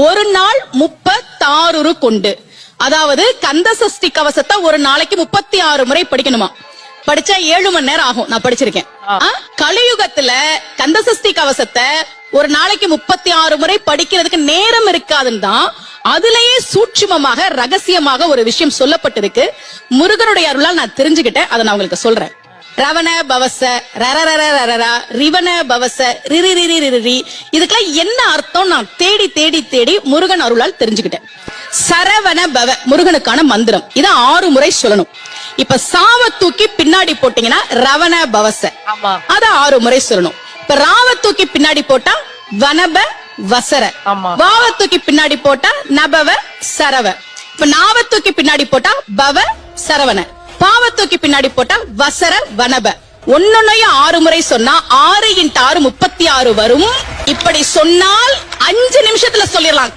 ஒரு நாள் 36 கொண்டு, அதாவது கந்த சஷ்டி கவசத்தை ஒரு நாளைக்கு 36 முறை படிக்கணுமா. படிச்சா 7 மணி நேரம் ஆகும். நான் படிச்சிருக்கேன். கலியுகத்துல கந்த சஷ்டி கவசத்தை ஒரு நாளைக்கு 36 முறை படிக்கிறதுக்கு நேரம் இருக்காதுன்னு தான் அதுலயே சூட்சுமமாக ரகசியமாக ஒரு விஷயம் சொல்லப்பட்டிருக்கு. முருகனுடைய அருளால் நான் தெரிஞ்சுக்கிட்டேன். அதை நான் உங்களுக்கு சொல்றேன். ரவண பவச ரரரரரரா ரிவண பவச ரிரிரிரிரிரி, இதுக்கெல்லாம் என்ன அர்த்தம் நான் தேடி தேடி தேடி முருகன் அருளால் தெரிஞ்சுக்கிட்டேன். சரவண பவ முருகனுக்கான மந்திரம். இத 6 முறை சொல்லணும். இப்ப சாவ தூக்கி பின்னாடி போட்டீங்கன்னா ரவண பவச, அத 6 முறை சொல்லணும். இப்ப ராவ தூக்கி பின்னாடி போட்டா வனப வசர, வாவ தூக்கி பின்னாடி போட்டா நபவ சரவ, இப்ப நாவ தூக்கி பின்னாடி போட்டா பவ சரவண, பாவத்தூக்கி பின்னாடி போட்டா வசர வனப. ஒன்னொன்னையும் 6 முறை சொன்னா 6 × 6 36 வரும். இப்படி சொன்னால் 5 நிமிஷத்துல சொல்லிடலாம்.